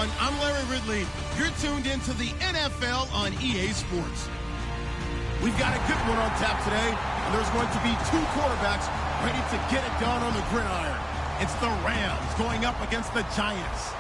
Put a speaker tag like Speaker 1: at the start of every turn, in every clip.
Speaker 1: everyone. I'm Larry Ridley. You're tuned into the NFL on EA Sports. We've got a good one on tap today, and there's going to be two quarterbacks ready to get it done on the gridiron. It's the Rams going up against the Giants.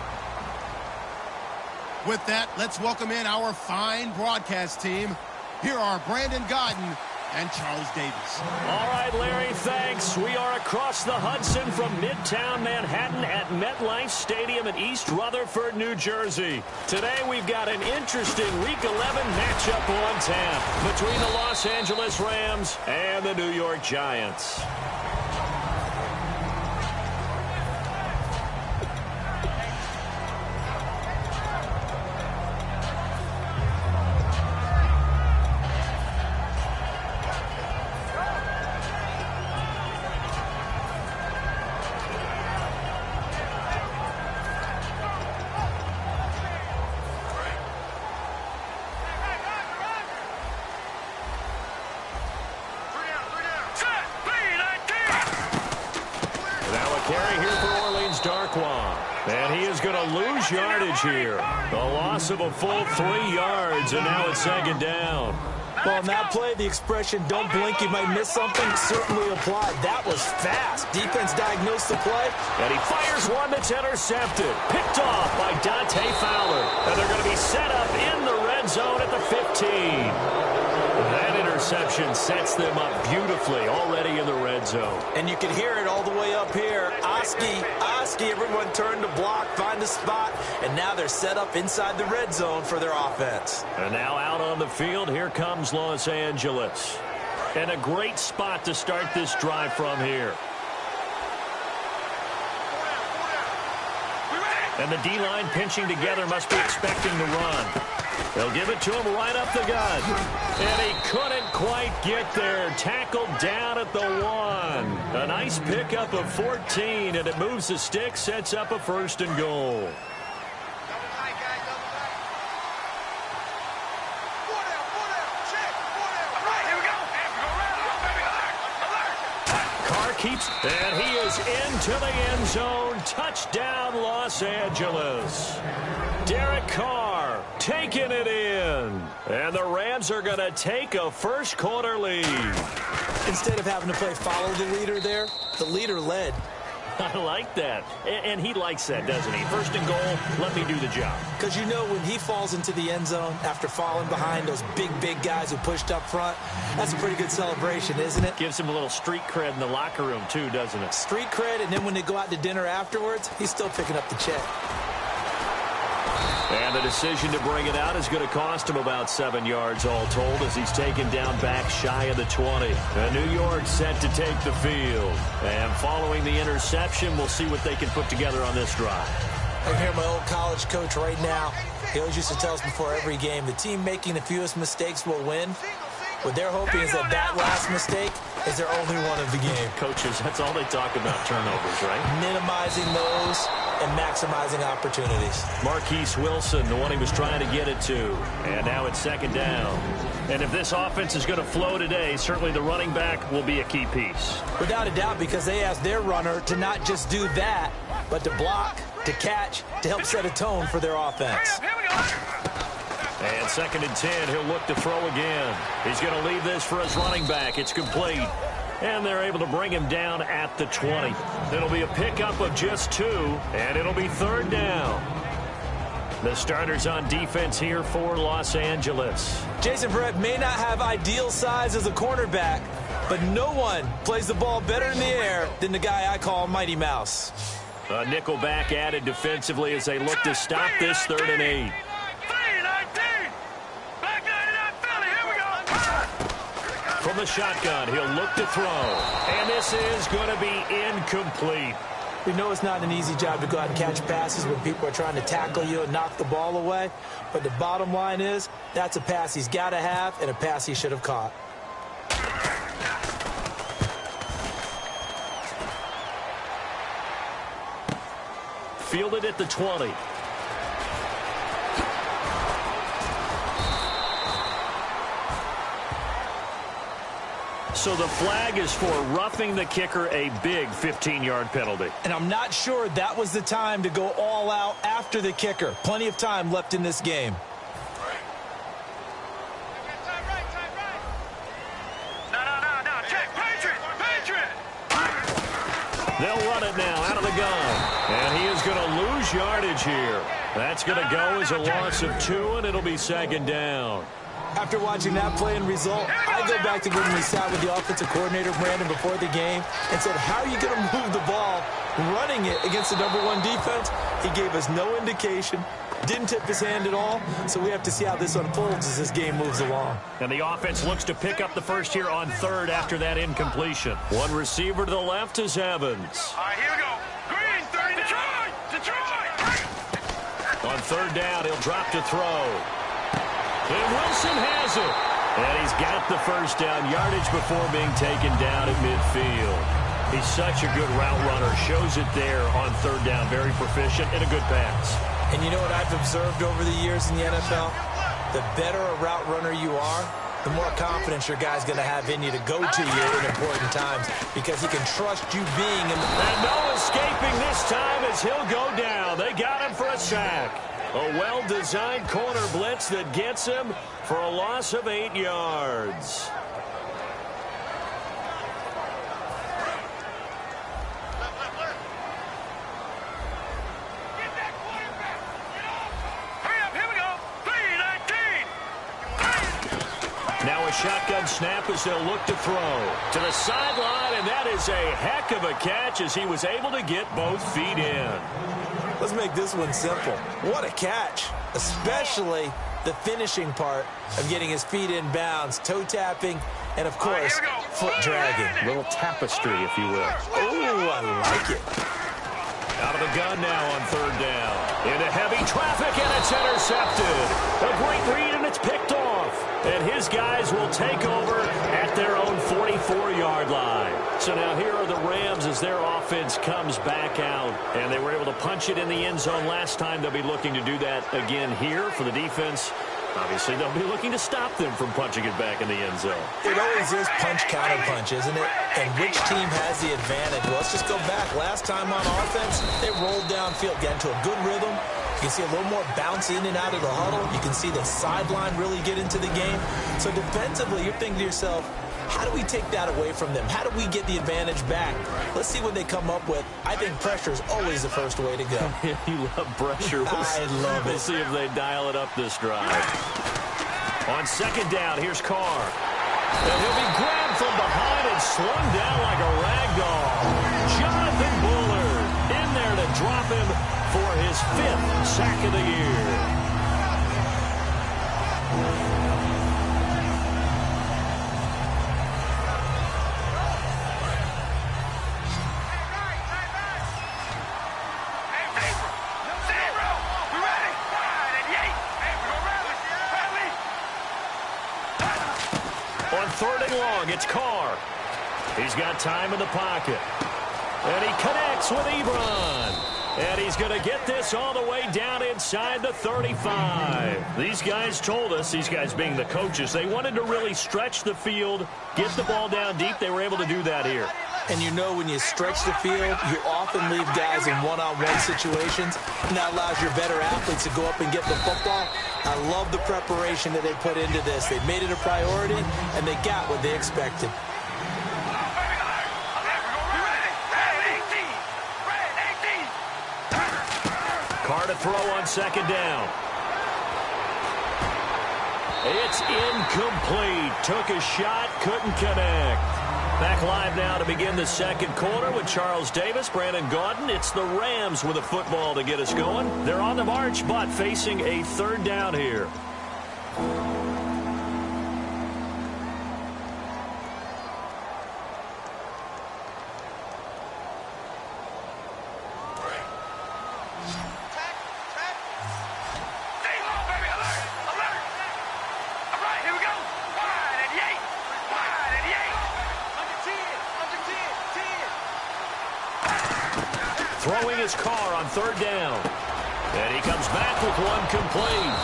Speaker 1: With that, let's welcome in our fine broadcast team. Here are Brandon Godden and Charles Davis.
Speaker 2: All right, Larry, thanks. We are across the Hudson from Midtown Manhattan at MetLife Stadium in East Rutherford, New Jersey. Today we've got an interesting Week 11 matchup on tap between the Los Angeles Rams and the New York Giants. And he is going to lose yardage here. The loss of a full 3 yards, and now it's second down.
Speaker 3: Well, on that play, the expression, don't blink, you might miss something, certainly applied. That was fast. Defense diagnosed the play.
Speaker 2: And he fires one that's intercepted. Picked off by Dante Fowler. And they're going to be set up in the red zone at the 15. That interception sets them up beautifully already in the red zone.
Speaker 3: And you can hear it all the way up here. Oski, everyone turned to block, find a spot, and now they're set up inside the red zone for their offense.
Speaker 2: And now out on the field, here comes Los Angeles. And a great spot to start this drive from here. And the D-line pinching together must be expecting to run. They'll give it to him right up the gut. And he couldn't quite get there. Tackled down at the 1. A nice pickup of 14, and it moves the stick, sets up a 1st and goal. Keeps, and he is into the end zone. Touchdown, Los Angeles. Derek Carr taking it in. And the Rams are going to take a first-quarter lead.
Speaker 3: Instead of having to play follow the leader there, the leader led.
Speaker 2: I like that. And he likes that, doesn't he? 1st and goal, let me do the job.
Speaker 3: Because you know when he falls into the end zone after falling behind those big guys who pushed up front, that's a pretty good celebration, isn't it?
Speaker 2: Gives him a little street cred in the locker room, too, doesn't it?
Speaker 3: Street cred, and then when they go out to dinner afterwards, he's still picking up the check.
Speaker 2: And the decision to bring it out is going to cost him about 7 yards all told as he's taken down back shy of the 20. And New York set to take the field. And following the interception, we'll see what they can put together on this drive.
Speaker 3: I hear my old college coach right now. He always used to tell us before every game, the team making the fewest mistakes will win. What they're hoping is that last mistake is their only one of the game.
Speaker 2: Coaches, that's all they talk about, turnovers, right?
Speaker 3: Minimizing those and maximizing opportunities.
Speaker 2: Marquise Wilson, the one he was trying to get it to. And now it's second down. And if this offense is going to flow today, certainly the running back will be a key piece.
Speaker 3: Without a doubt, because they asked their runner to not just do that, but to block, to catch, to help set a tone for their offense.
Speaker 2: Here we go. And 2nd and 10, he'll look to throw again. He's going to leave this for his running back. It's complete. And they're able to bring him down at the 20. It'll be a pickup of just 2, and it'll be 3rd down. The starters on defense here for Los Angeles.
Speaker 3: Jason Verrett may not have ideal size as a cornerback, but no one plays the ball better in the air than the guy I call Mighty Mouse.
Speaker 2: A nickelback added defensively as they look to stop this 3rd and 8. From the shotgun, he'll look to throw. And this is going to be incomplete.
Speaker 3: We know it's not an easy job to go out and catch passes when people are trying to tackle you and knock the ball away. But the bottom line is, that's a pass he's got to have and a pass he should have caught.
Speaker 2: Fielded at the 20. So the flag is for roughing the kicker, a big 15-yard penalty.
Speaker 3: And I'm not sure that was the time to go all out after the kicker. Plenty of time left in this game.
Speaker 2: They'll run it now out of the gun. And he is going to lose yardage here. That's going to go as a loss of 2, and it'll be second down.
Speaker 3: After watching that play and result, I go back to when we sat with the offensive coordinator, Brandon, before the game and said, how are you going to move the ball running it against the #1 defense? He gave us no indication, didn't tip his hand at all, so we have to see how this unfolds as this game moves along.
Speaker 2: And the offense looks to pick up the first here on 3rd after that incompletion. One receiver to the left is Evans.
Speaker 4: All right, here we go. Green, 30, Detroit!
Speaker 2: On 3rd down, he'll drop to throw. And Wilson has it. And he's got the first down yardage before being taken down at midfield. He's such a good route runner. Shows it there on 3rd down. Very proficient and a good pass.
Speaker 3: And you know what I've observed over the years in the NFL? The better a route runner you are, the more confidence your guy's going to have in you to go to you in important times because he can trust you being in the...
Speaker 2: And no escaping this time as he'll go down. They got him for a sack. A well-designed corner blitz that gets him for a loss of 8 yards. Now a shotgun snap as they'll look to throw. To the sideline, and that is a heck of a catch as he was able to get both feet in.
Speaker 3: Let's make this one simple. What a catch, especially the finishing part of getting his feet in bounds, toe tapping, and, of course, foot dragging.
Speaker 2: A little tapestry, if you will.
Speaker 3: Oh, I like it.
Speaker 2: Out of the gun now on 3rd down. Into heavy traffic, and it's intercepted. A great read, and it's picked off. And his guys will take over at their own 44-yard line. So now here are the Rams as their offense comes back out. And they were able to punch it in the end zone last time. They'll be looking to do that again here for the defense. Obviously, they'll be looking to stop them from punching it back in the end zone.
Speaker 3: It always is punch-counter-punch, isn't it? And which team has the advantage? Well, let's just go back. Last time on offense, they rolled downfield, got into a good rhythm. You can see a little more bounce in and out of the huddle. You can see the sideline really get into the game. So defensively, you're thinking to yourself, how do we take that away from them? How do we get the advantage back? Let's see what they come up with. I think pressure is always the first way to go.
Speaker 2: You love pressure.
Speaker 3: I love it.
Speaker 2: We'll see if they dial it up this drive. On 2nd down, here's Carr. And he'll be grabbed from behind and slung down like a rag doll. Jonathan Bullard in there to drop him for his 5th sack of the year. On 3rd and long, it's Carr. He's got time in the pocket. And he connects with Ebron. And he's going to get this all the way down inside the 35. These guys told us, these guys being the coaches, they wanted to really stretch the field, get the ball down deep. They were able to do that here.
Speaker 3: And you know when you stretch the field, you often leave guys in one-on-one situations, and that allows your better athletes to go up and get the football. I love the preparation that they put into this. They made it a priority, and they got what they expected.
Speaker 2: Carr to throw on 2nd down. It's incomplete. Took a shot, couldn't connect. Back live now to begin the 2nd quarter with Charles Davis, Brandon Gaudin. It's the Rams with a football to get us going. They're on the march, but facing a 3rd down here. Throwing his Carr on 3rd down. And he comes back with one complete.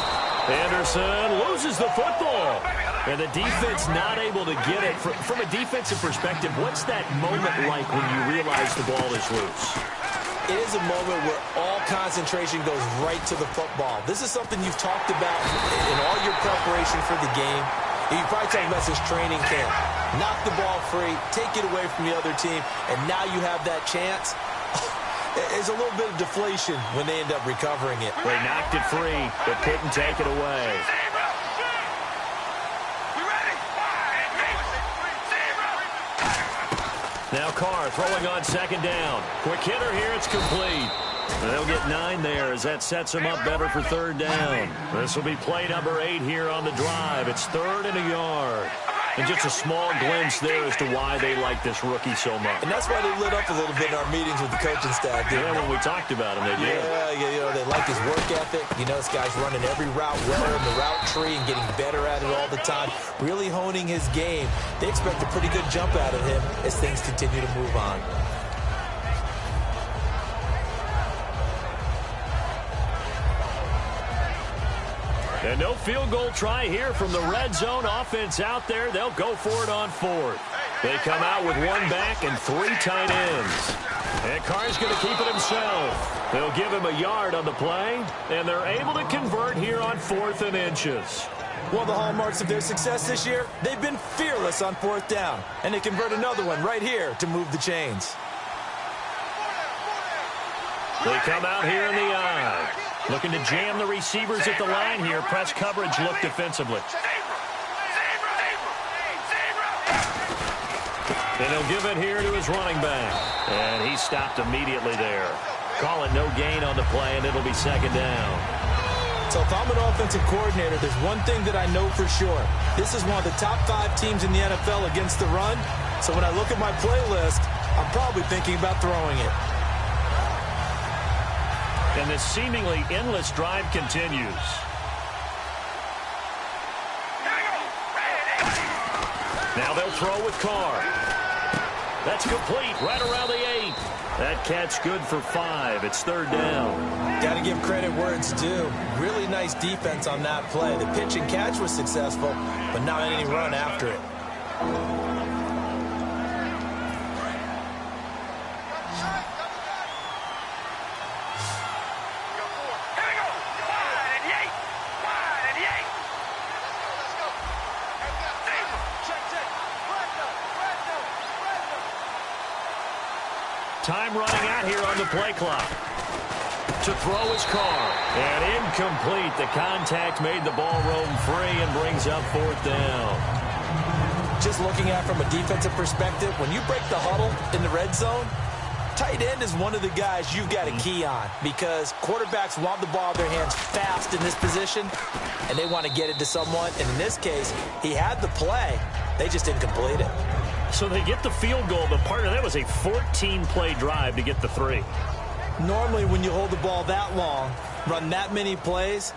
Speaker 2: Anderson loses the football. And the defense not able to get it. From a defensive perspective, what's that moment like when you realize the ball is loose?
Speaker 3: It is a moment where all concentration goes right to the football. This is something you've talked about in all your preparation for the game. You probably talked about this training camp. Knock the ball free, take it away from the other team, and now you have that chance. There's a little bit of deflation when they end up recovering it.
Speaker 2: They knocked it free, but couldn't take it away. Now Carr throwing on second down. Quick hitter here, it's complete. They'll get 9 there as that sets them up better for third down. This will be play number 8 here on the drive. It's 3rd and a yard. And just a small glimpse there as to why they like this rookie so much.
Speaker 3: And that's why they lit up a little bit in our meetings with the coaching staff.
Speaker 2: Yeah, when we talked about him, they did.
Speaker 3: Yeah, you know, they like his work ethic. You know, this guy's running every route well in the route tree and getting better at it all the time, really honing his game. They expect a pretty good jump out of him as things continue to move on.
Speaker 2: And no field goal try here from the red zone offense out there. They'll go for it on 4th. They come out with 1 back and 3 tight ends. And Carr's going to keep it himself. They'll give him a yard on the play, and they're able to convert here on 4th and inches.
Speaker 3: One of the hallmarks of their success this year, they've been fearless on 4th down. And they convert another one right here to move the chains.
Speaker 2: They come out here in the eye. Looking to jam the receivers at the line here. Press coverage look defensively. And he'll give it here to his running back. And he stopped immediately there. Call it no gain on the play, and it'll be 2nd down.
Speaker 3: So if I'm an offensive coordinator, there's one thing that I know for sure. This is one of the top 5 teams in the NFL against the run. So when I look at my playlist, I'm probably thinking about throwing it.
Speaker 2: And this seemingly endless drive continues. Now they'll throw with Carr. That's complete right around the 8. That catch good for 5. It's 3rd down.
Speaker 3: Got to give credit where it's due. Really nice defense on that play. The pitch and catch was successful, but not any run after it.
Speaker 2: Time running out here on the play clock. To throw his Carr. And incomplete. The contact made the ball roam free and brings up 4th down.
Speaker 3: Just looking at it from a defensive perspective, when you break the huddle in the red zone, tight end is one of the guys you've got a key on because quarterbacks want the ball in their hands fast in this position, and they want to get it to someone. And in this case, he had the play. They just didn't complete it.
Speaker 2: So they get the field goal, but part of that was a 14-play drive to get the 3.
Speaker 3: Normally, when you hold the ball that long, run that many plays,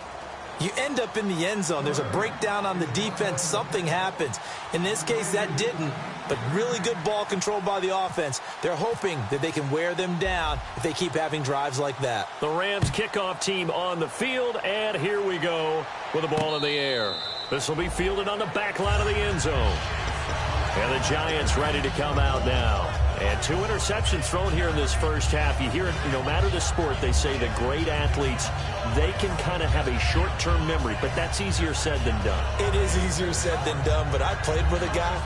Speaker 3: you end up in the end zone. There's a breakdown on the defense. Something happens. In this case, that didn't, but really good ball control by the offense. They're hoping that they can wear them down if they keep having drives like that.
Speaker 2: The Rams kickoff team on the field, and here we go with the ball in the air. This will be fielded on the back line of the end zone. And the Giants ready to come out now. And 2 interceptions thrown here in this first half. You hear it, no matter the sport, they say the great athletes, they can kind of have a short-term memory, but that's easier said than done.
Speaker 3: It is easier said than done, but I played with a guy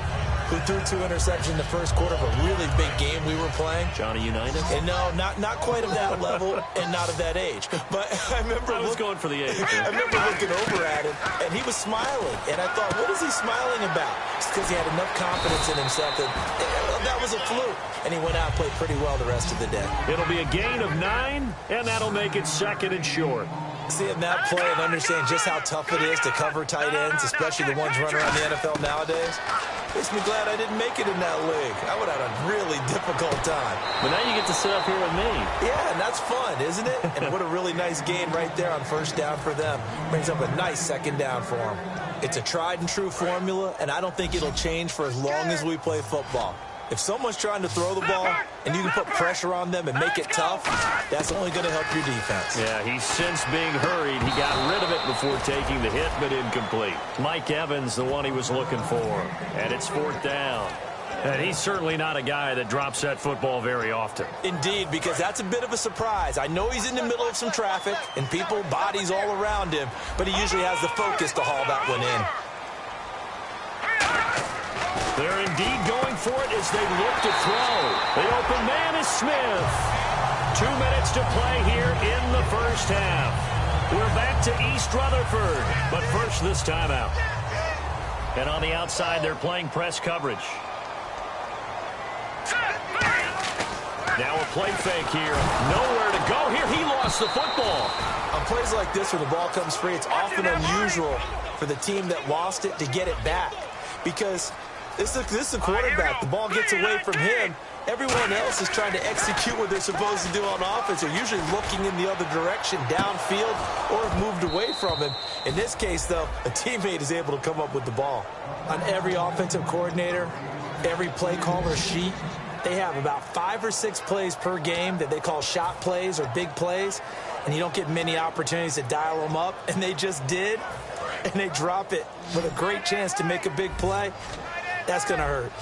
Speaker 3: who threw 2 interceptions in the first quarter of a really big game we were playing.
Speaker 2: Johnny Unitas?
Speaker 3: And no, not quite of that level and not of that age. But I remember...
Speaker 2: I was going for the age.
Speaker 3: I remember looking over at him, and he was smiling. And I thought, what is he smiling about? It's because he had enough confidence in himself that that was a fluke. And he went out and played pretty well the rest of the day.
Speaker 2: It'll be a gain of 9, and that'll make it 2nd and short.
Speaker 3: Seeing that play and understanding just how tough it is to cover tight ends, especially the ones running around the NFL nowadays, makes me glad I didn't make it in that league. I would have had a really difficult time.
Speaker 2: But now you get to sit up here with me.
Speaker 3: Yeah, and that's fun, isn't it? And what a really nice game right there on 1st down for them. Brings up a nice 2nd down for them. It's a tried and true formula, and I don't think it'll change for as long as we play football. If someone's trying to throw the ball and you can put pressure on them and make it tough, that's only going to help your defense.
Speaker 2: Yeah, he's since being hurried. He got rid of it before taking the hit, but incomplete. Mike Evans, the one he was looking for. And it's 4th down. And he's certainly not a guy that drops that football very often.
Speaker 3: Indeed, because that's a bit of a surprise. I know he's in the middle of some traffic and people, bodies all around him, but he usually has the focus to haul that one in.
Speaker 2: They're indeed going for it as they look to throw. The open man is Smith. 2 minutes to play here in the first half. We're back to East Rutherford, but first this timeout. And on the outside, they're playing press coverage. Now a play fake here. Nowhere to go here. He lost the football.
Speaker 3: On plays like this where the ball comes free, it's often unusual for the team that lost it to get it back. Because this is a quarterback. The ball gets away from him. Everyone else is trying to execute what they're supposed to do on offense. They're usually looking in the other direction, downfield, or have moved away from him. In this case, though, a teammate is able to come up with the ball. On every offensive coordinator, every play caller sheet, they have about 5 or 6 plays per game that they call shot plays or big plays, and you don't get many opportunities to dial them up, and they just did, and they drop it with a great chance to make a big play. That's going to hurt.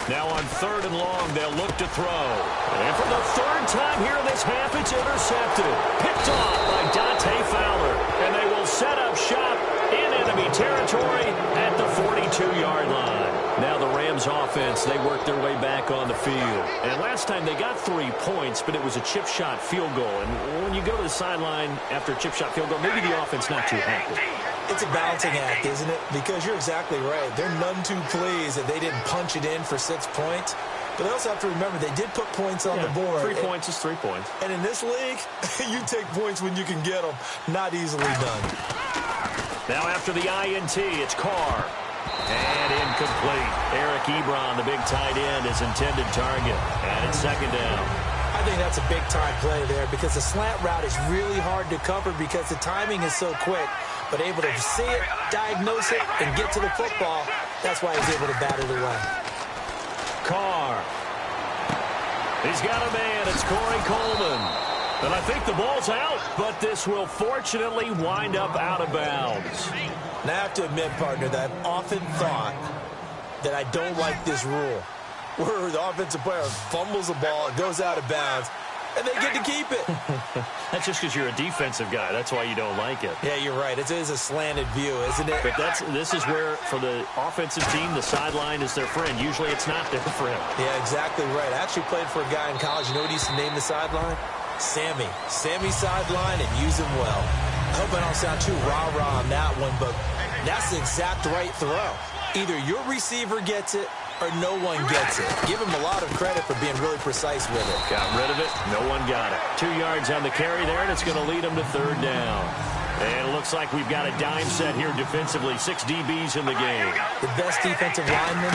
Speaker 2: Now on 3rd and long, they'll look to throw. And for the 3rd time here in this half, it's intercepted. Picked off by Dante Fowler. And they will set up shop in enemy territory at the 42-yard line. Now the Rams offense, they work their way back on the field. And last time they got 3 points, but it was a chip shot field goal. And when you go to the sideline after a chip shot field goal, maybe the offense not too happy.
Speaker 3: It's a balancing act, isn't it? Because you're exactly right. They're none too pleased that they didn't punch it in for 6 points. But they also have to remember they did put points on the board.
Speaker 2: 3 points is 3 points.
Speaker 3: And in this league, you take points when you can get them. Not easily done.
Speaker 2: Now after the INT, it's Carr. And incomplete. Eric Ebron, the big tight end, is intended target. And it's 2nd down.
Speaker 3: I think that's a big-time play there because the slant route is really hard to cover because the timing is so quick. But able to see it, diagnose it, and get to the football, that's why he's able to bat it away.
Speaker 2: Carr. He's got a man. It's Corey Coleman. And I think the ball's out, but this will fortunately wind up out of bounds.
Speaker 3: And I have to admit, partner, that I've often thought that I don't like this rule, where the offensive player fumbles the ball, it goes out of bounds, and they get to keep it.
Speaker 2: That's just because you're a defensive guy. That's why you don't like it.
Speaker 3: Yeah, you're right. It is a slanted view, isn't it?
Speaker 2: But this is where, for the offensive team, the sideline is their friend. Usually it's not there for him.
Speaker 3: Yeah, exactly right. I actually played for a guy in college. You know what he used to name the sideline? Sammy. Sammy sideline and use him well. I hope I don't sound too rah-rah on that one, but that's the exact right throw. Either your receiver gets it or no one gets it. Give him a lot of credit for being really precise with it.
Speaker 2: Got rid of it. No one got it. 2 yards on the carry there, and it's going to lead them to 3rd down. And it looks like we've got a dime set here defensively. 6 DBs in the game.
Speaker 3: The best defensive linemen,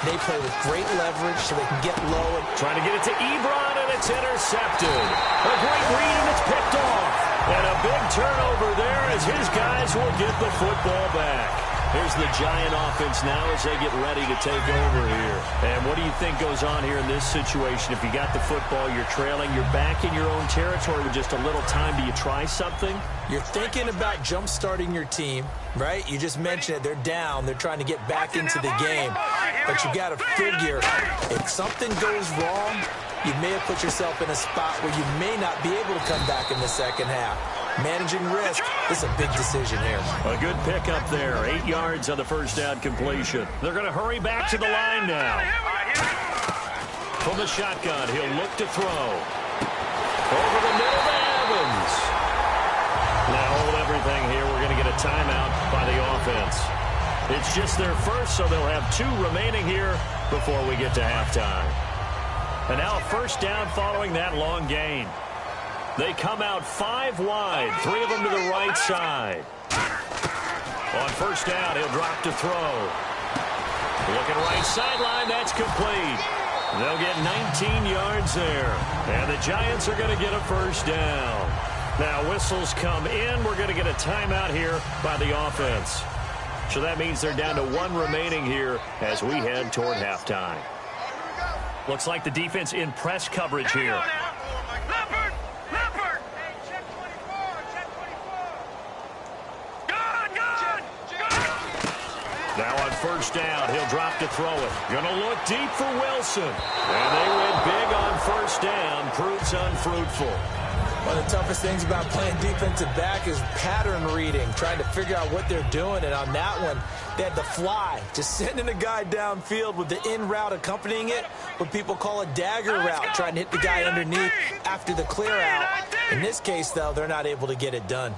Speaker 3: they play with great leverage so they can get low. And
Speaker 2: trying to get it to Ebron, and it's intercepted. A great read, and it's picked off. And a big turnover there as his guys will get the football back. Here's the Giant offense now as they get ready to take over here. And what do you think goes on here in this situation? If you got the football, you're trailing, you're back in your own territory with just a little time. Do you try something?
Speaker 3: You're thinking about jump-starting your team, right? You just mentioned it. They're down. They're trying to get back into the game. But you got to figure if something goes wrong, you may have put yourself in a spot where you may not be able to come back in the second half. Managing risk is a big decision here.
Speaker 2: A good pickup there. 8 yards on the first down completion. They're going to hurry back to the line now. From the shotgun, he'll look to throw. Over the middle to Evans. Now hold everything here. We're going to get a timeout by the offense. It's just their first, so they'll have 2 remaining here before we get to halftime. And now a first down following that long gain. They come out 5 wide, 3 of them to the right side. On first down, he'll drop to throw. Looking right sideline, that's complete. They'll get 19 yards there. And the Giants are going to get a first down. Now whistles come in. We're going to get a timeout here by the offense. So that means they're down to 1 remaining here as we head toward halftime. Looks like the defense in press coverage here.
Speaker 4: Leopard! Leopard! Hey, check 24! Check 24! Gone!
Speaker 2: Now on first down, he'll drop to throw it. Gonna look deep for Wilson. And they went big on first down. Proves unfruitful.
Speaker 3: One of the toughest things about playing defensive back is pattern reading, trying to figure out what they're doing. And on that one, they had the fly, just sending a guy downfield with the in route accompanying it, what people call a dagger route, trying to hit the guy underneath after the clear out. In this case, though, they're not able to get it done.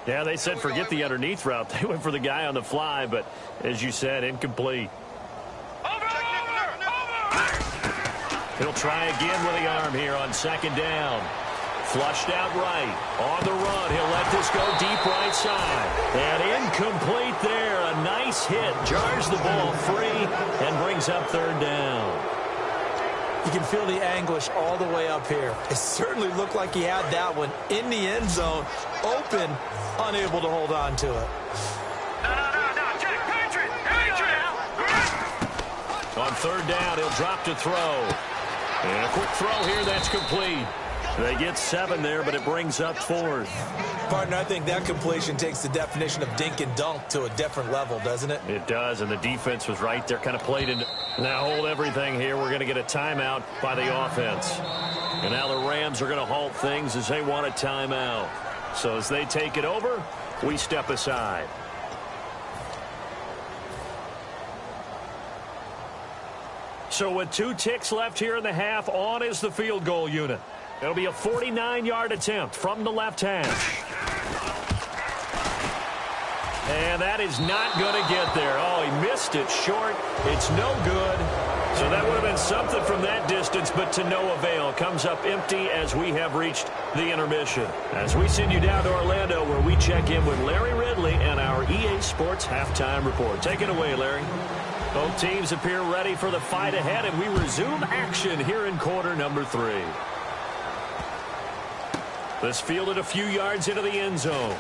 Speaker 2: Yeah, they said forget the underneath route. They went for the guy on the fly, but as you said, incomplete.
Speaker 4: Over!
Speaker 2: He'll try again with the arm here on second down. Flushed out right. On the run, he'll let this go deep right side. And incomplete there. A nice hit. Jars the ball free and brings up third down.
Speaker 3: You can feel the anguish all the way up here. It certainly looked like he had that one in the end zone, open, unable to hold on to it.
Speaker 4: No, Jack, Patriot!
Speaker 2: On third down, he'll drop to throw. And a quick throw here, that's complete. They get 7 there, but it brings up 4th.
Speaker 3: Partner, I think that completion takes the definition of dink and dunk to a different level, doesn't it?
Speaker 2: It does, and the defense was right there, kind of played in. Now hold everything here. We're going to get a timeout by the offense. And now the Rams are going to halt things as they want a timeout. So as they take it over, we step aside. So with 2 ticks left here in the half, on is the field goal unit. It'll be a 49-yard attempt from the left hash. And that is not going to get there. Oh, he missed it short. It's no good. So that would have been something from that distance, but to no avail. Comes up empty as we have reached the intermission. As we send you down to Orlando, where we check in with Larry Ridley and our EA Sports Halftime Report. Take it away, Larry. Both teams appear ready for the fight ahead, and we resume action here in quarter number 3. This fielded a few yards into the end zone.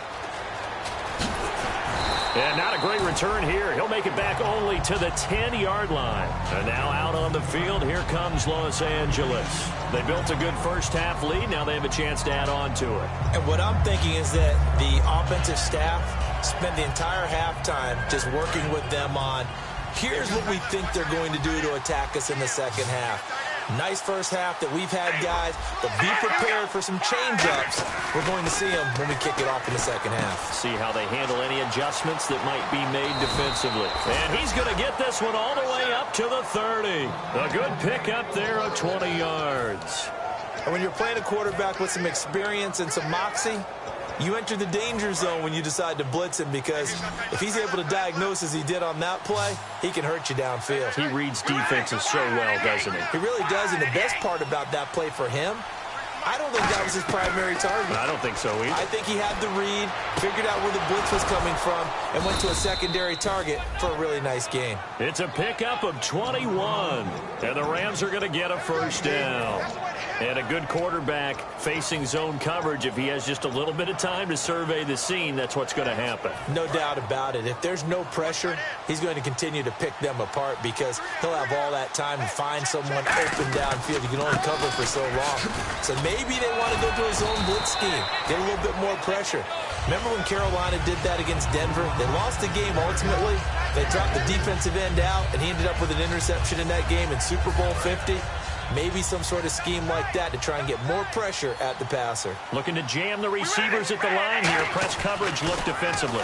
Speaker 2: And not a great return here. He'll make it back only to the 10-yard line. And now out on the field, here comes Los Angeles. They built a good first-half lead. Now they have a chance to add on to it.
Speaker 3: And what I'm thinking is that the offensive staff spent the entire halftime just working with them on, here's what we think they're going to do to attack us in the second half. Nice first half that we've had, guys, but be prepared for some change-ups. We're going to see them when we kick it off in the second half.
Speaker 2: See how they handle any adjustments that might be made defensively. And he's going to get this one all the way up to the 30. A good pickup there of 20 yards.
Speaker 3: And when you're playing a quarterback with some experience and some moxie, you enter the danger zone when you decide to blitz him, because if he's able to diagnose as he did on that play, he can hurt you downfield.
Speaker 2: He reads defenses so well, doesn't he?
Speaker 3: He really does, and the best part about that play for him, I don't think that was his primary target.
Speaker 2: I don't think so either.
Speaker 3: I think he had the read, figured out where the blitz was coming from, and went to a secondary target for a really nice gain.
Speaker 2: It's a pickup of 21, and the Rams are going to get a first down. And a good quarterback facing zone coverage, if he has just a little bit of time to survey the scene, that's what's going to happen.
Speaker 3: No doubt about it. If there's no pressure, he's going to continue to pick them apart, because he'll have all that time to find someone open downfield. You can only cover for so long. So maybe they want to go to a zone blitz scheme, get a little bit more pressure. Remember when Carolina did that against Denver? They lost the game ultimately. They dropped the defensive end out, and he ended up with an interception in that game in Super Bowl 50. Maybe some sort of scheme like that to try and get more pressure at the passer.
Speaker 2: Looking to jam the receivers at the line here. Press coverage look defensively.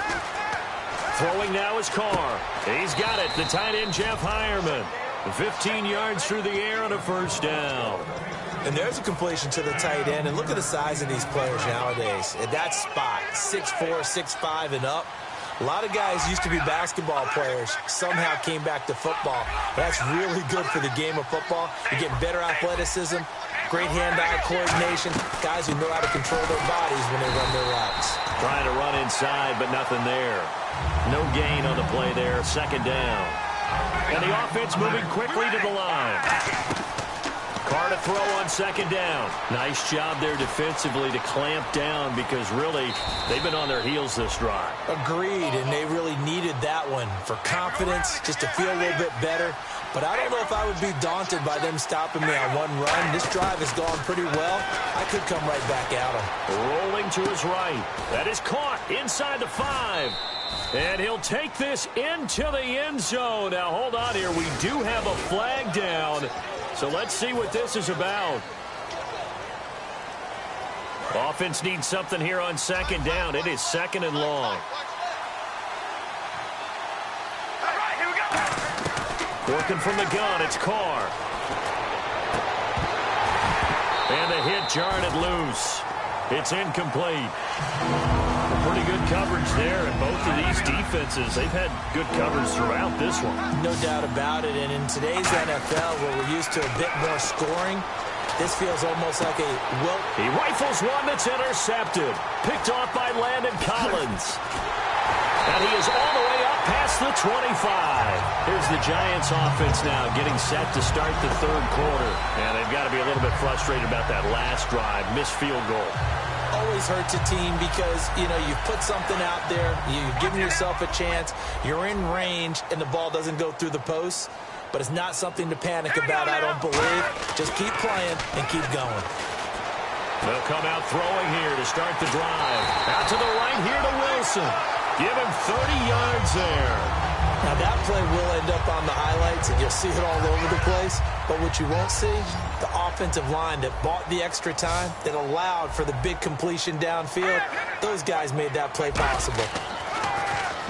Speaker 2: Throwing now is Carr. He's got it. The tight end, Jeff Heuerman. 15 yards through the air on a first down.
Speaker 3: And there's a completion to the tight end. And look at the size of these players nowadays. At that spot, 6'4", 6'5", and up. A lot of guys used to be basketball players, somehow came back to football. That's really good for the game of football. You get better athleticism, great hand-eye coordination, guys who know how to control their bodies when they run their routes.
Speaker 2: Trying to run inside, but nothing there. No gain on the play there, second down. And the offense moving quickly to the line. Carr to throw on second down. Nice job there defensively to clamp down because really they've been on their heels this drive.
Speaker 3: Agreed, and they really needed that one for confidence, just to feel a little bit better. But I don't know if I would be daunted by them stopping me on one run. This drive has gone pretty well. I could come right back at them.
Speaker 2: Rolling to his right. That is caught inside the 5. And he'll take this into the end zone. Now, hold on here. We do have a flag down. So let's see what this is about. Offense needs something here on second down. It is second and long. Working from the gun, it's Carr. And the hit jarred it loose. It's incomplete. Pretty good coverage there, and both of these defenses, they've had good coverage throughout this one.
Speaker 3: No doubt about it, and in today's NFL, where we're used to a bit more scoring, this feels almost like a wilt.
Speaker 2: He rifles one that's intercepted. Picked off by Landon Collins. And he is all the way up past the 25. Here's the Giants offense now getting set to start the third quarter. And they've got to be a little bit frustrated about that last drive. Missed field goal.
Speaker 3: Always hurts a team because, you know, you've put something out there, you've given yourself a chance, you're in range, and the ball doesn't go through the posts. But it's not something to panic about, I don't believe. Just keep playing and keep going.
Speaker 2: They'll come out throwing here to start the drive. Out to the right here to Wilson. Give him 30 yards there.
Speaker 3: Now, that play will end up on the highlights, and you'll see it all over the place. But what you won't see, the offensive line that bought the extra time, that allowed for the big completion downfield, those guys made that play possible.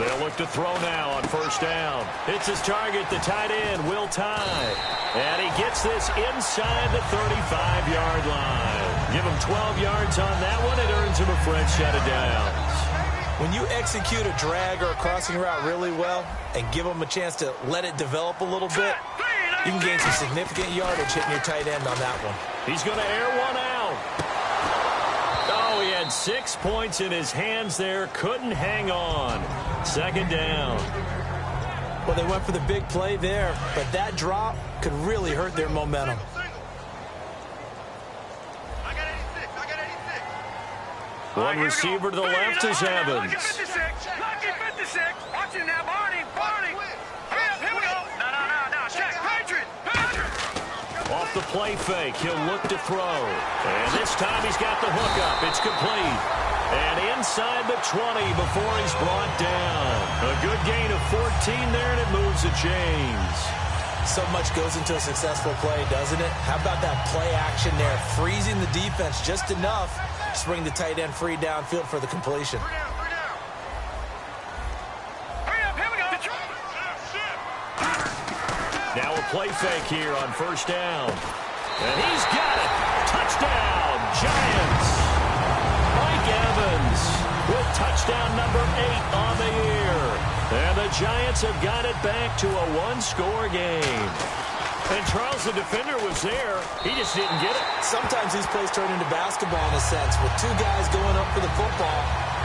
Speaker 2: They'll look to throw now on first down. It's his target, the tight end, Will Tye. And he gets this inside the 35-yard line. Give him 12 yards on that one. It earns him a fresh set of downs.
Speaker 3: When you execute a drag or a crossing route really well and give them a chance to let it develop a little bit, you can gain some significant yardage hitting your tight end on that one.
Speaker 2: He's going to air one out. Oh, he had 6 points in his hands there. Couldn't hang on. Second down.
Speaker 3: Well, they went for the big play there, but that drop could really hurt their momentum.
Speaker 2: One receiver to the left is Evans.
Speaker 4: Lucky 56. Watch it now, Barney. Here we go. No. Check. Patriot.
Speaker 2: Off the play fake, he'll look to throw. And this time he's got the hook up. It's complete. And inside the 20 before he's brought down. A good gain of 14 there, and it moves the chains.
Speaker 3: So much goes into a successful play, doesn't it? How about that play action there? Freezing the defense just enough to bring the tight end free downfield for the completion.
Speaker 2: Now a play fake here on first down. And he's got it. Touchdown, Giants. Mike Evans with touchdown number 8 on the year. And the Giants have got it back to a one-score game. And Charles, the defender, was there. He just didn't get it.
Speaker 3: Sometimes these plays turn into basketball in a sense. With two guys going up for the football,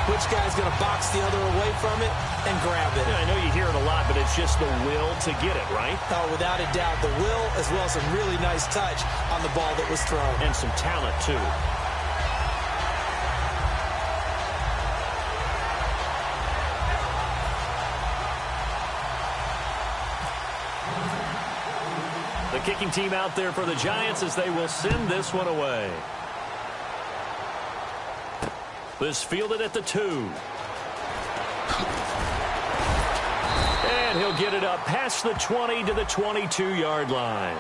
Speaker 3: which guy's going to box the other away from it and grab it?
Speaker 2: Yeah, I know you hear it a lot, but it's just the will to get it, right?
Speaker 3: Oh, without a doubt. The will as well as some really nice touch on the ball that was thrown.
Speaker 2: And some talent, too. The kicking team out there for the Giants as they will send this one away. This fielded at the 2. And he'll get it up past the 20 to the 22-yard line.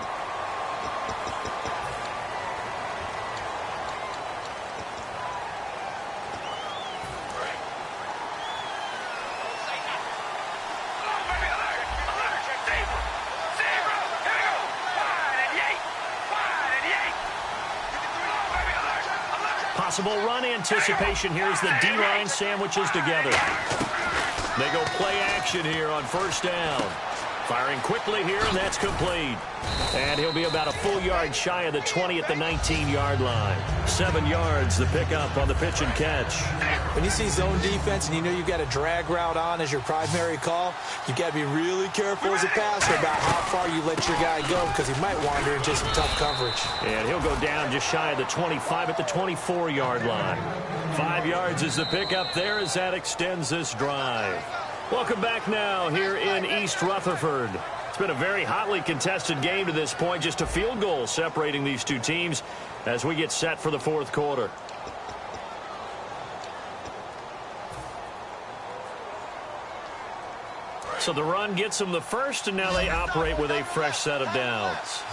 Speaker 2: Possible run anticipation. Here's the D-line sandwiches together. They go play action here on first down. Firing quickly here, and that's complete. And he'll be about a full yard shy of the 20 at the 19-yard line. 7 yards, the pickup on the pitch and catch.
Speaker 3: When you see zone defense and you know you've got a drag route on as your primary call, you've got to be really careful as a passer about how far you let your guy go because he might wander into some tough coverage.
Speaker 2: And he'll go down just shy of the 25 at the 24-yard line. 5 yards is the pickup there as that extends this drive. Welcome back now here in East Rutherford. It's been a very hotly contested game to this point. Just a field goal separating these two teams as we get set for the fourth quarter. So the run gets them the first, and now they operate with a fresh set of downs.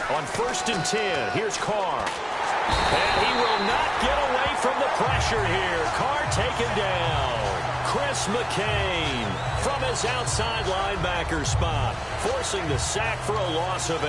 Speaker 2: On 1st and 10, here's Carr. And he will not get away from the pressure here. Carr taken down. Chris McCain from his outside linebacker spot, forcing the sack for a loss of 8.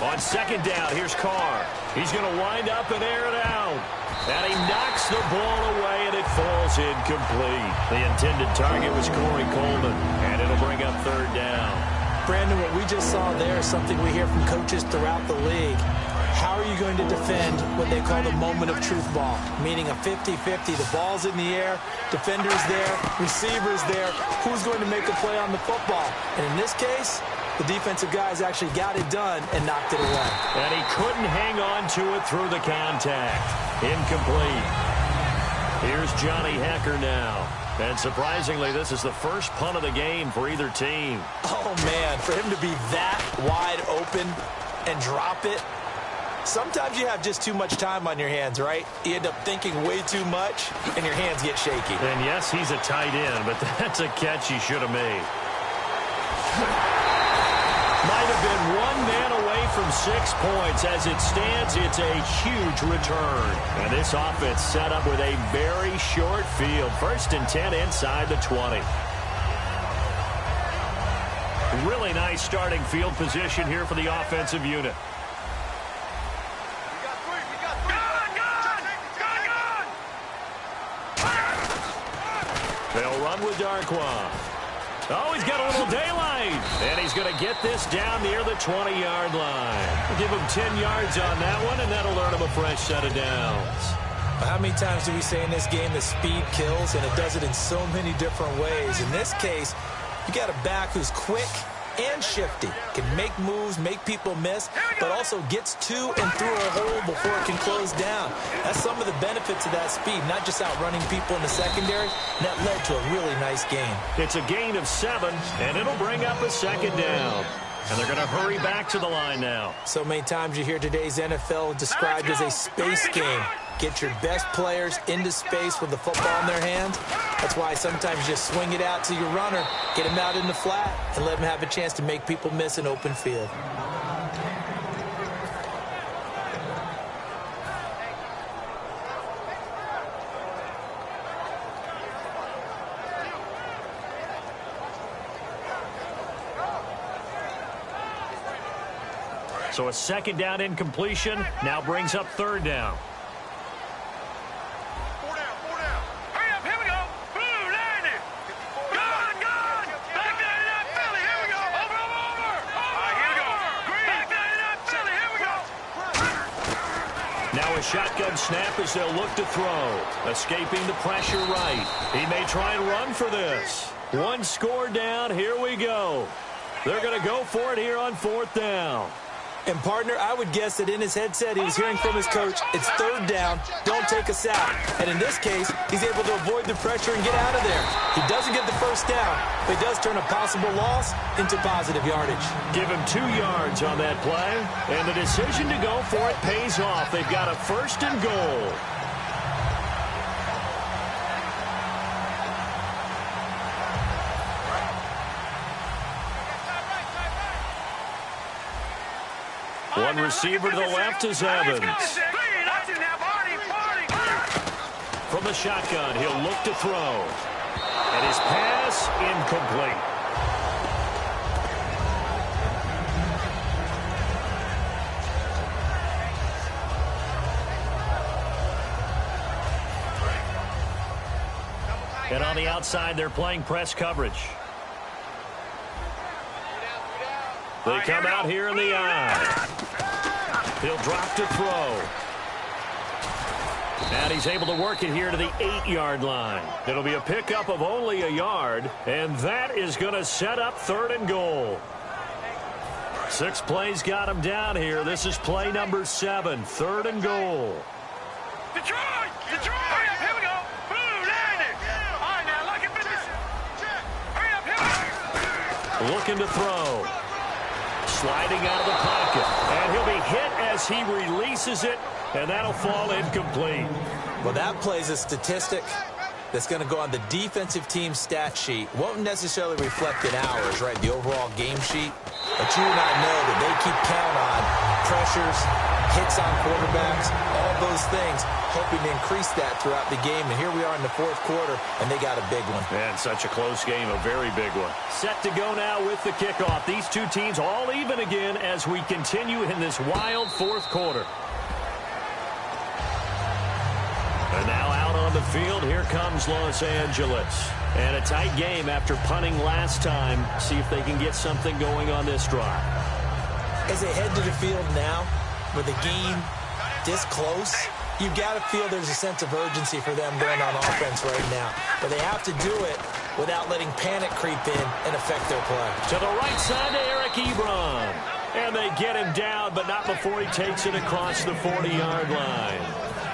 Speaker 2: On 2nd down, here's Carr. He's going to wind up and air it out. And he knocks the ball away, and it falls incomplete. The intended target was Corey Coleman, and it'll bring up 3rd down.
Speaker 3: Brandon, what we just saw there is something we hear from coaches throughout the league. How are you going to defend what they call the moment of truth ball, meaning a 50-50? The ball's in the air, defender's there, receiver's there. Who's going to make a play on the football? And in this case, the defensive guys actually got it done and knocked it away.
Speaker 2: And he couldn't hang on to it through the contact. Incomplete. Here's Johnny Hecker now. And surprisingly, this is the first punt of the game for either team.
Speaker 3: Oh, man, for him to be that wide open and drop it. Sometimes you have just too much time on your hands, right? You end up thinking way too much, and your hands get shaky.
Speaker 2: And yes, he's a tight end, but that's a catch he should have made. Might have been one man away from 6 points. As it stands, it's a huge return. And this offense set up with a very short field. 1st and 10 inside the 20. Really nice starting field position here for the offensive unit. They'll run with Darkwa. Oh, he's got a little daylight. And he's going to get this down near the 20-yard line. We'll give him 10 yards on that one, and that'll earn him a fresh set of downs.
Speaker 3: How many times do we say in this game that speed kills, and it does it in so many different ways? In this case, you got a back who's quick and shifty, can make moves, make people miss, but also gets to and through a hole before it can close down. That's some of the benefits of that speed, not just outrunning people in the secondary. And that led to a really nice gain.
Speaker 2: It's a gain of 7, and it'll bring up a 2nd down. And they're going to hurry back to the line now.
Speaker 3: So many times you hear today's NFL described as a space game. Get your best players into space with the football in their hands. That's why sometimes you just swing it out to your runner, get him out in the flat, and let him have a chance to make people miss an open field.
Speaker 2: So a 2nd down incompletion now brings up 3rd down.
Speaker 4: Hurry up, here we go. Blue, landing. Gone. Back there in that Philly, here we go. Over. All right, here we go. Green. Back there in that Philly, here we go.
Speaker 2: Now a shotgun snap as they'll look to throw. Escaping the pressure right. He may try and run for this. 1 score down, here we go. They're going to go for it here on 4th down.
Speaker 3: And, partner, I would guess that in his headset he was hearing from his coach, it's 3rd down, don't take a sack. And in this case, he's able to avoid the pressure and get out of there. He doesn't get the 1st down, but he does turn a possible loss into positive yardage.
Speaker 2: Give him 2 yards on that play, and the decision to go for it pays off. They've got a 1st and goal. One receiver to the left is Evans. From the shotgun, he'll look to throw. And his pass incomplete. And on the outside, they're playing press coverage. They come out here in the eye. He'll drop to throw. And he's able to work it here to the 8-yard line. It'll be a pickup of only a yard, and that is going to set up 3rd and goal. 6 plays got him down here. This is play number 7, 3rd and goal.
Speaker 4: Detroit! Detroit! Hurry up, here we go! Blue, landing! All right, now, lock it, finish. Hurry up, here we go!
Speaker 2: Looking to throw. Sliding out of the pocket. And he'll be hit as he releases it, and that'll fall incomplete.
Speaker 3: Well, that plays a statistic that's going to go on the defensive team stat sheet. Won't necessarily reflect in ours, right, the overall game sheet. But you and I know that they keep count on pressures, hits on quarterbacks, all those things, hoping to increase that throughout the game. And here we are in the 4th quarter, and they got a big one.
Speaker 2: And such a close game, a very big one. Set to go now with the kickoff. These two teams all even again as we continue in this wild 4th quarter. And now out on the field, here comes Los Angeles. And a tight game after punting last time. See if they can get something going on this drive.
Speaker 3: As they head to the field now, with the game this close, you've got to feel there's a sense of urgency for them going on offense right now. But they have to do it without letting panic creep in and affect their play.
Speaker 2: To the right side to Eric Ebron. And they get him down, but not before he takes it across the 40-yard line.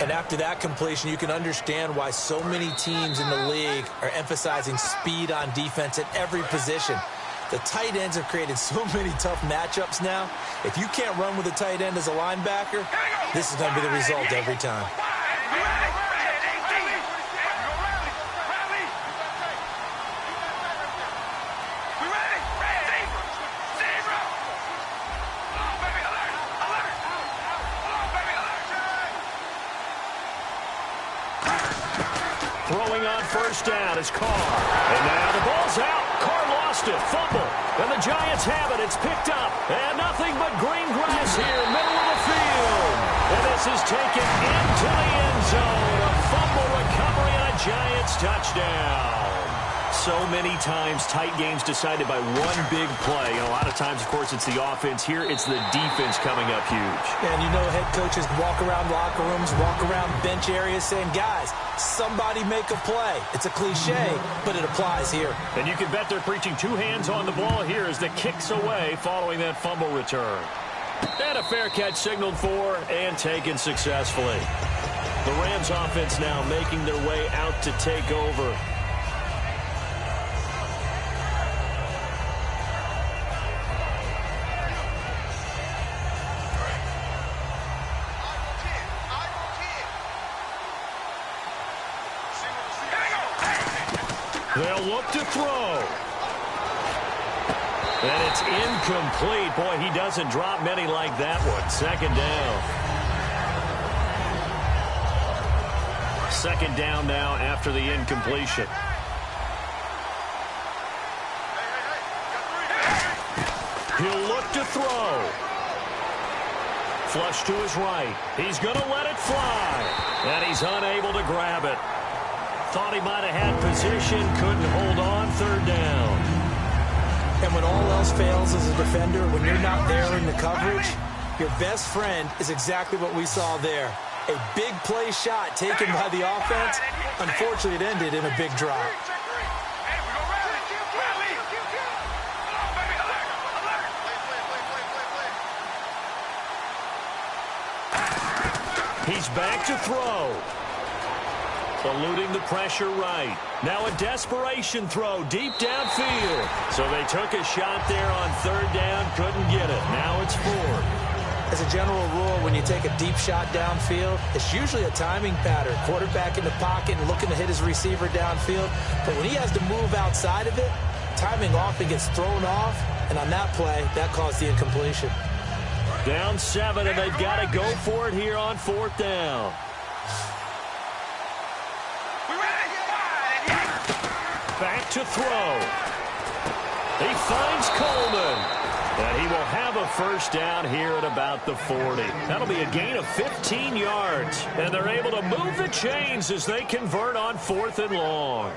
Speaker 3: And after that completion, you can understand why so many teams in the league are emphasizing speed on defense at every position. The tight ends have created so many tough matchups now. If you can't run with a tight end as a linebacker, this is going to be the result every time.
Speaker 2: Throwing on first down is Carr. And now the ball's out. Carr lost it. Fumble. And the Giants have it. It's picked up. And nothing but green grass here, middle of the field. And this is taken into the end zone. A fumble recovery and a Giants touchdown. So many times tight games decided by one big play. And a lot of times, of course, it's the offense. Here, it's the defense coming up huge.
Speaker 3: And you know head coaches walk around locker rooms, walk around bench areas saying, guys, somebody make a play. It's a cliche, but it applies here.
Speaker 2: And you can bet they're preaching 2 hands on the ball here as the kick's away following that fumble return. And a fair catch signaled for and taken successfully. The Rams offense now making their way out to take over. They'll look to throw. And it's incomplete. Boy, he doesn't drop many like that one. 2nd down. 2nd down now after the incompletion. He'll look to throw. Flush to his right. He's going to let it fly. And he's unable to grab it. Thought he might have had position, couldn't hold on. 3rd down.
Speaker 3: And when all else fails as a defender, when you're not there in the coverage, your best friend is exactly what we saw there. A big play shot taken by the offense. Unfortunately, it ended in a big drop.
Speaker 2: He's back to throw. Eluding the pressure right. Now a desperation throw deep downfield. So they took a shot there on 3rd down, couldn't get it. Now it's 4th.
Speaker 3: As a general rule, when you take a deep shot downfield, it's usually a timing pattern. Quarterback in the pocket and looking to hit his receiver downfield. But when he has to move outside of it, timing often gets thrown off. And on that play, that caused the incompletion.
Speaker 2: Down 7, and they've got to go for it here on 4th down. to throw. He finds Coleman. And he will have a first down here at about the 40. That'll be a gain of 15 yards. And they're able to move the chains as they convert on 4th and long.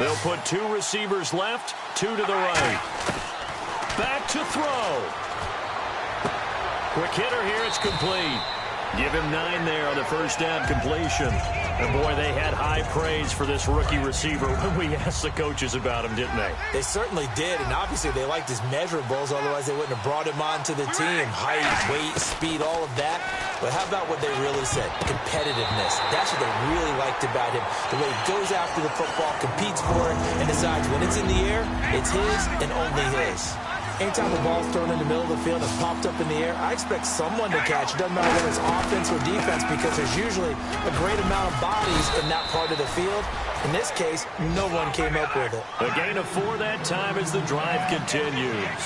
Speaker 2: They'll put 2 receivers left, 2 to the right. Back to throw. Quick hitter here, it's complete. Give him 9 there on the first down completion. And, boy, they had high praise for this rookie receiver when we asked the coaches about him, didn't they?
Speaker 3: They certainly did, and obviously they liked his measurables. Otherwise, they wouldn't have brought him onto the team. Height, weight, speed, all of that. But how about what they really said? Competitiveness. That's what they really liked about him. The way he goes after the football, competes for it, and decides when it's in the air, it's his and only his. Anytime a ball's thrown in the middle of the field and popped up in the air, I expect someone to catch. It doesn't matter whether it's offense or defense, because there's usually a great amount of bodies in that part of the field. In this case, no one came up with it.
Speaker 2: A gain of 4 that time as the drive continues.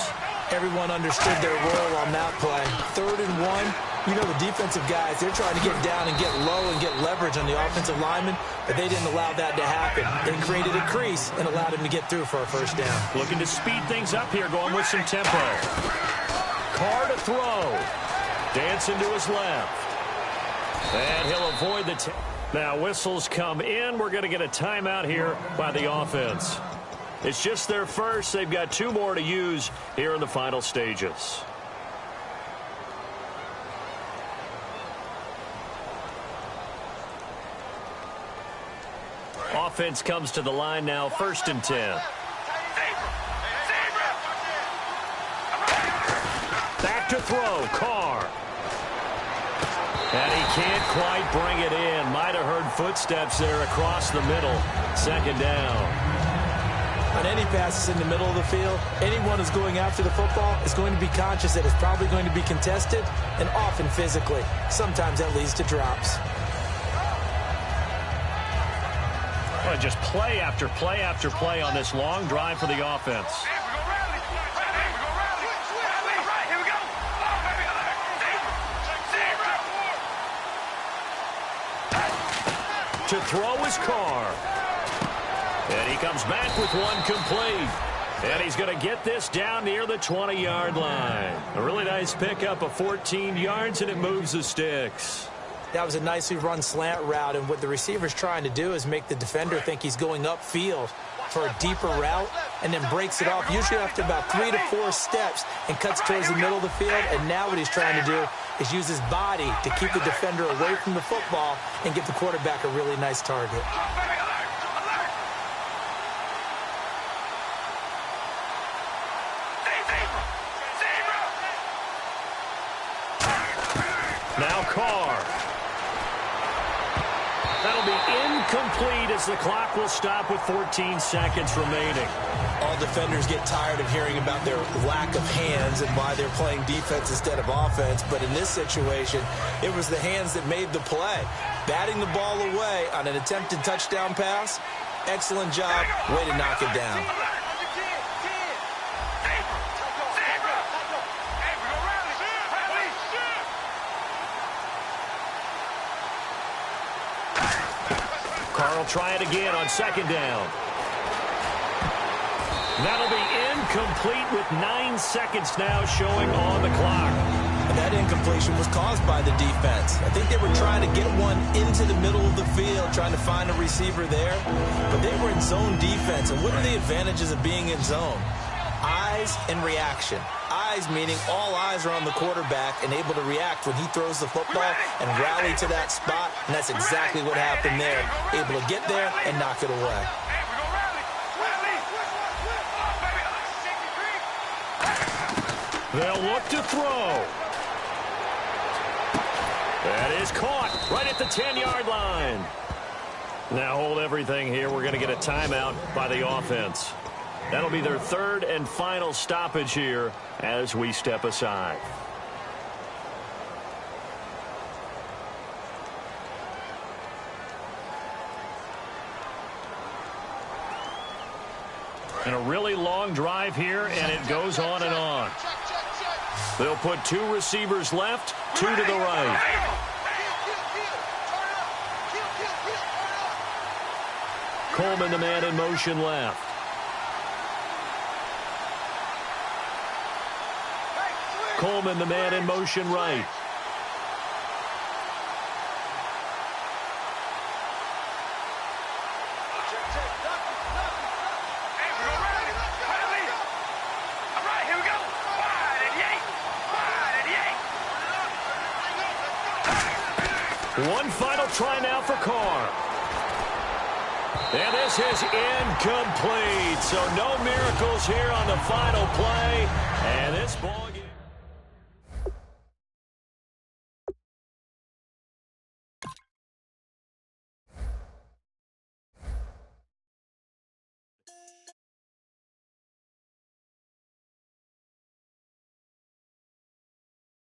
Speaker 3: Everyone understood their role on that play. 3rd and 1. You know, the defensive guys, they're trying to get down and get low and get leverage on the offensive lineman, but they didn't allow that to happen. They created a crease and allowed him to get through for a first down.
Speaker 2: Looking to speed things up here, going with some tempo. Carr to throw. Dancing to his left. And he'll avoid the now whistles come in. We're going to get a timeout here by the offense. It's just their first. They've got 2 more to use here in the final stages. Offense comes to the line now, 1st and 10. Back to throw, Carr. And he can't quite bring it in. Might have heard footsteps there across the middle. 2nd down.
Speaker 3: On any passes in the middle of the field, anyone who's going after the football is going to be conscious that it's probably going to be contested, and often physically. Sometimes that leads to drops.
Speaker 2: Well, just play after play after play on this long drive for the offense. To throw is Carr. And he comes back with 1 complete. And he's going to get this down near the 20-yard line. A really nice pickup of 14 yards, and it moves the sticks.
Speaker 3: That was a nicely run slant route, and what the receiver's trying to do is make the defender think he's going upfield for a deeper route, and then breaks it off, usually after about 3 to 4 steps, and cuts towards the middle of the field. And now what he's trying to do is use his body to keep the defender away from the football and get the quarterback a really nice target.
Speaker 2: Now Carr. That'll be incomplete as the clock will stop with 14 seconds remaining.
Speaker 3: All defenders get tired of hearing about their lack of hands and why they're playing defense instead of offense. But in this situation, it was the hands that made the play. Batting the ball away on an attempted touchdown pass. Excellent job. Way to knock it down.
Speaker 2: Carr will try it again on 2nd down. That'll be incomplete with 9 seconds now showing on the clock.
Speaker 3: And that incompletion was caused by the defense. I think they were trying to get one into the middle of the field, trying to find a receiver there. But they were in zone defense. And what are the advantages of being in zone? Eyes and reaction. Eyes meaning all eyes are on the quarterback and able to react when he throws the football and rally to that spot. And that's exactly what happened there. Able to get there and knock it away.
Speaker 2: They'll look to throw. That is caught right at the 10-yard line. Now hold everything here. We're going to get a timeout by the offense. That'll be their 3rd and final stoppage here as we step aside. And a really long drive here, and it goes on and on. They'll put 2 receivers left, 2 to the right. Coleman, the man in motion left. Coleman, the man in motion right. One final try now for Carr. And this is incomplete. So no miracles here on the final play. And this ball